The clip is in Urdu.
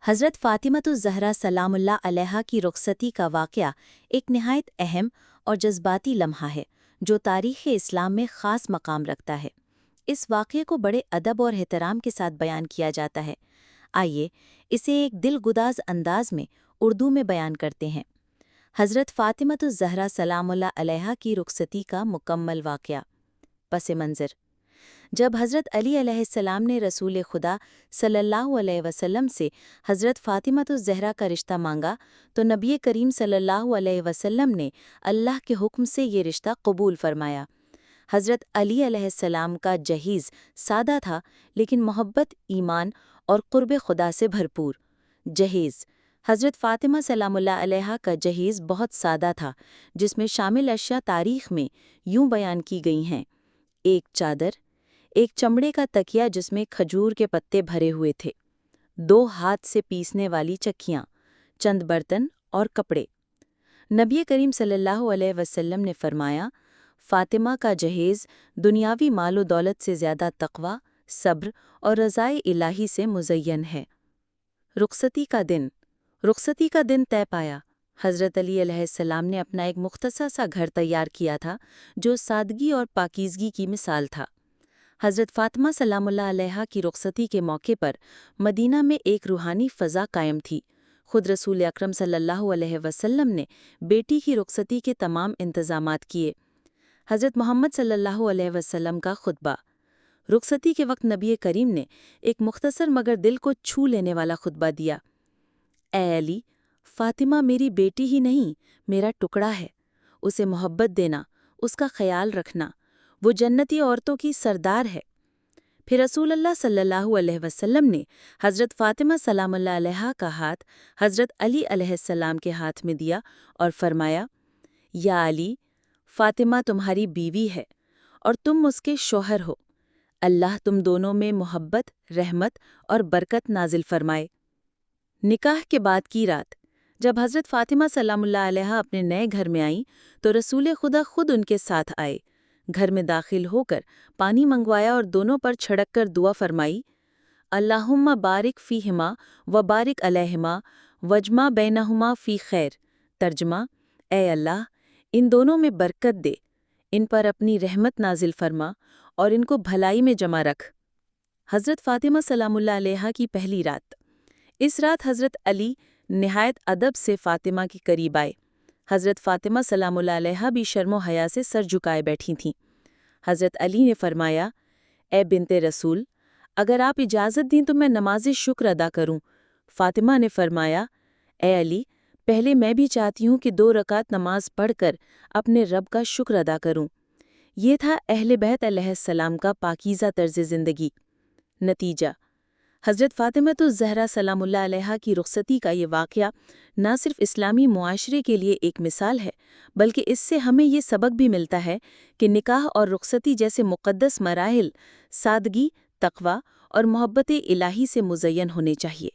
حضرت فاطمۃ سلام اللہ علیہا کی رخصتی کا واقعہ ایک نہایت اہم اور جذباتی لمحہ ہے جو تاریخ اسلام میں خاص مقام رکھتا ہے۔ اس واقعے کو بڑے ادب اور احترام کے ساتھ بیان کیا جاتا ہے۔ آئیے اسے ایک دل گداز انداز میں اردو میں بیان کرتے ہیں۔ حضرت فاطمۃ سلام اللہ علیہا کی رخصتی کا مکمل واقعہ۔ پس منظر: جب حضرت علی علیہ السلام نے رسول خدا صلی اللہ علیہ وسلم سے حضرت فاطمۃ کا رشتہ مانگا تو نبی کریم صلی اللہ علیہ وسلم نے اللہ کے حکم سے یہ رشتہ قبول فرمایا۔ حضرت علی علیہ السلام کا جہیز سادہ تھا لیکن محبت، ایمان اور قرب خدا سے بھرپور۔ جہیز: حضرت فاطمہ سلام اللہ علیہا کا جہیز بہت سادہ تھا، جس میں شامل اشیاء تاریخ میں یوں بیان کی گئی ہیں: ایک چادر، ایک چمڑے کا تکیہ جس میں کھجور کے پتے بھرے ہوئے تھے، 2 ہاتھ سے پیسنے والی چکیاں، چند برتن اور کپڑے۔ نبی کریم صلی اللہ علیہ وسلم نے فرمایا، فاطمہ کا جہیز دنیاوی مال و دولت سے زیادہ تقوی، صبر اور رضائے الہی سے مزین ہے۔ رخصتی کا دن: رخصتی کا دن طے پایا۔ حضرت علی علیہ السلام نے اپنا ایک مختصر سا گھر تیار کیا تھا جو سادگی اور پاکیزگی کی مثال تھا۔ حضرت فاطمہ سلام اللہ علیہا کی رخصتی کے موقع پر مدینہ میں ایک روحانی فضا قائم تھی۔ خود رسول اکرم صلی اللہ علیہ وسلم نے بیٹی کی رخصتی کے تمام انتظامات کیے۔ حضرت محمد صلی اللہ علیہ وسلم کا خطبہ: رخصتی کے وقت نبی کریم نے ایک مختصر مگر دل کو چھو لینے والا خطبہ دیا۔ اے علی، فاطمہ میری بیٹی ہی نہیں، میرا ٹکڑا ہے۔ اسے محبت دینا، اس کا خیال رکھنا، وہ جنتی عورتوں کی سردار ہے۔ پھر رسول اللہ صلی اللہ علیہ وسلم نے حضرت فاطمہ سلام اللہ علیہا کا ہاتھ حضرت علی علیہ السلام کے ہاتھ میں دیا اور فرمایا، یا علی، فاطمہ تمہاری بیوی ہے اور تم اس کے شوہر ہو۔ اللہ تم دونوں میں محبت، رحمت اور برکت نازل فرمائے۔ نکاح کے بعد کی رات: جب حضرت فاطمہ سلام اللہ علیہا اپنے نئے گھر میں آئیں تو رسول خدا خود ان کے ساتھ آئے۔ گھر میں داخل ہو کر پانی منگوایا اور دونوں پر چھڑک کر دعا فرمائی، اللہم بارک فیہما و بارک علیہما وجمع بینہما فی خیر۔ ترجمہ: اے اللہ، ان دونوں میں برکت دے، ان پر اپنی رحمت نازل فرما اور ان کو بھلائی میں جمع رکھ۔ حضرت فاطمہ سلام اللہ علیہا کی پہلی رات: اس رات حضرت علی نہایت ادب سے فاطمہ کے قریب آئے۔ حضرت فاطمہ سلام اللہ علیہا بھی شرم و حیا سے سر جھکائے بیٹھی تھیں۔ حضرت علی نے فرمایا، اے بنت رسول، اگر آپ اجازت دیں تو میں نماز شکر ادا کروں۔ فاطمہ نے فرمایا، اے علی، پہلے میں بھی چاہتی ہوں کہ 2 رکعت نماز پڑھ کر اپنے رب کا شکر ادا کروں۔ یہ تھا اہل بیت علیہ السلام کا پاکیزہ طرز زندگی۔ نتیجہ: حضرت فاطمۃ سلام اللہ علیہا کی رخصتی کا یہ واقعہ نہ صرف اسلامی معاشرے کے لیے ایک مثال ہے، بلکہ اس سے ہمیں یہ سبق بھی ملتا ہے کہ نکاح اور رخصتی جیسے مقدس مراحل سادگی، تقوی اور محبت الہی سے مزین ہونے چاہیے۔